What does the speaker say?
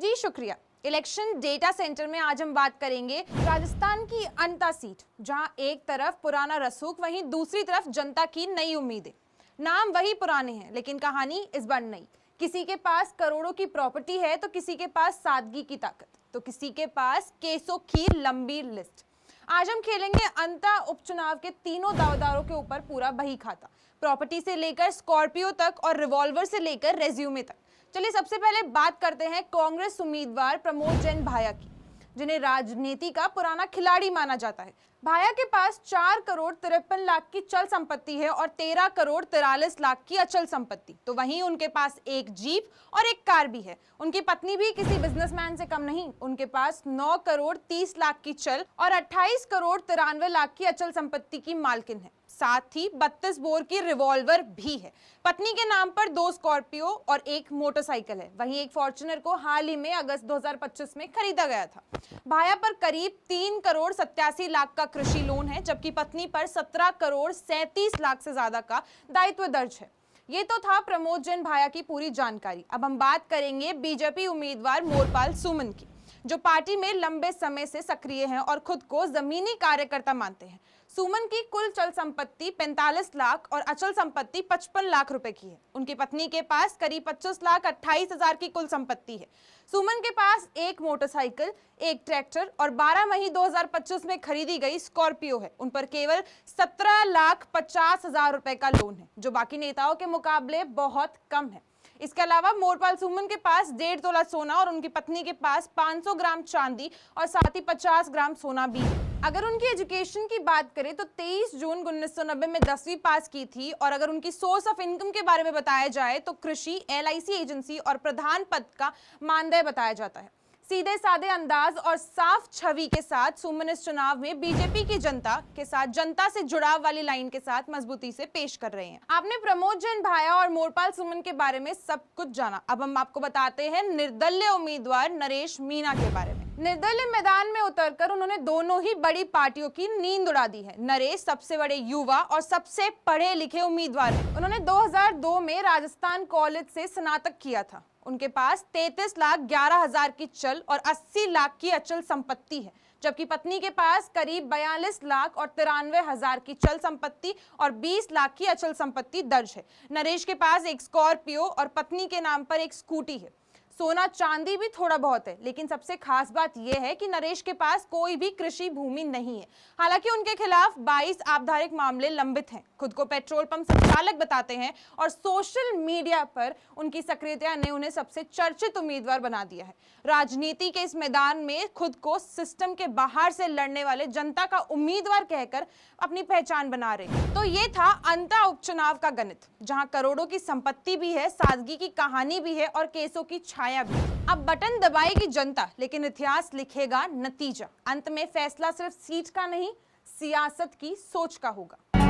जी शुक्रिया। Election data centre में आज हम बात करेंगे राजस्थान की अंता सीट, जहां एक तरफ पुराना रसूख, वहीं दूसरी तरफ जनता की नई उम्मीदें। नाम वही पुराने हैं, लेकिन कहानी इस बार नई। किसी के पास करोड़ों की प्रॉपर्टी है तो किसी के पास सादगी की ताकत, तो किसी के पास केसों की लंबी लिस्ट। आज हम खेलेंगे अंता उपचुनाव के तीनों दावेदारों के ऊपर पूरा बही खाता, प्रॉपर्टी से लेकर स्कॉर्पियो तक और रिवॉल्वर से लेकर रेज्यूमे तक। चलिए सबसे पहले बात करते हैं कांग्रेस उम्मीदवार प्रमोद जैन भाया की, जिन्हें राजनीति का पुराना खिलाड़ी माना जाता है। भाया के पास 4 करोड़ 53 लाख की चल संपत्ति है और 13 करोड़ 43 लाख की अचल संपत्ति। तो वहीं उनके पास एक जीप और एक कार भी है। उनकी पत्नी भी किसी बिजनेसमैन से कम नहीं, उनके पास 9 करोड़ 30 लाख की चल और 28 करोड़ 93 लाख की अचल संपत्ति की मालकिन है। साथ ही 32 बोर की रिवॉल्वर भी है। पत्नी के नाम पर 2 स्कॉर्पियो और एक मोटरसाइकिल है। वहीं एक फॉर्च्यूनर को हाल ही में अगस्त 2025 में खरीदा गया था। भाया पर करीब 3 करोड़ 87 लाख का कृषि लोन है, जबकि पत्नी पर 17 करोड़ 37 लाख से ज्यादा का दायित्व दर्ज है। ये तो था प्रमोद जैन भाया की पूरी जानकारी। अब हम बात करेंगे बीजेपी उम्मीदवार मोरपाल सुमन की, जो पार्टी में लंबे समय से सक्रिय हैं और खुद को जमीनी कार्यकर्ता मानते हैं। सुमन की कुल चल संपत्ति 45 लाख और अचल संपत्ति 55 लाख रुपए की है। उनकी पत्नी के पास करीब 25 लाख 28 हजार की कुल संपत्ति है। सुमन के पास एक मोटरसाइकिल, एक ट्रैक्टर और 12 मई 2025 में खरीदी गई स्कॉर्पियो है। उन पर केवल 17 लाख 50 हजार रुपए का लोन है, जो बाकी नेताओं के मुकाबले बहुत कम है। इसके अलावा मोरपाल सुमन के पास 1.5 तोला सोना और उनकी पत्नी के पास 500 ग्राम चांदी और साथ ही 50 ग्राम सोना भी है। अगर उनकी एजुकेशन की बात करें तो 23 जून 1990 में 10वीं पास की थी। और अगर उनकी सोर्स ऑफ इनकम के बारे में बताया जाए तो कृषि, LIC एजेंसी और प्रधान पद का मानदेय बताया जाता है। सीधे साधे अंदाज और साफ छवि के साथ सुमन इस चुनाव में बीजेपी की जनता के साथ, जनता से जुड़ाव वाली लाइन के साथ मजबूती से पेश कर रहे हैं। आपने प्रमोद जैन भाया और मोरपाल सुमन के बारे में सब कुछ जाना। अब हम आपको बताते हैं निर्दलीय उम्मीदवार नरेश मीणा के बारे में। निर्दलीय मैदान में उतरकर उन्होंने दोनों ही बड़ी पार्टियों की नींद उड़ा दी है। नरेश सबसे बड़े युवा और सबसे पढ़े लिखे उम्मीदवार हैं। उन्होंने 2002 में राजस्थान कॉलेज से स्नातक किया था। उनके पास 33 लाख 11 हजार की चल और 80 लाख की अचल संपत्ति है, जबकि पत्नी के पास करीब 42 लाख और 93 हजार की चल संपत्ति और 20 लाख की अचल संपत्ति दर्ज है। नरेश के पास एक स्कॉर्पियो और पत्नी के नाम पर एक स्कूटी है। सोना चांदी भी थोड़ा बहुत है, लेकिन सबसे खास बात यह है कि नरेश के पास कोई भी कृषि भूमि नहीं है। हालांकि उनके खिलाफ 22 आपराधिक मामले लंबित हैं। खुद को पेट्रोल पंप संचालक बताते हैं और सोशल मीडिया पर उनकी सक्रियता ने उन्हें सबसे चर्चित उम्मीदवार बना दिया है। राजनीति के इस मैदान में खुद को सिस्टम के बाहर से लड़ने वाले जनता का उम्मीदवार कहकर अपनी पहचान बना रहे हैं। तो ये था अंता उपचुनाव का गणित, जहां करोड़ों की संपत्ति भी है, सादगी की कहानी भी है और केसों की छाया भी। अब बटन दबाएगी जनता, लेकिन इतिहास लिखेगा नतीजा। अंत में फैसला सिर्फ सीट का नहीं, सियासत की सोच का होगा।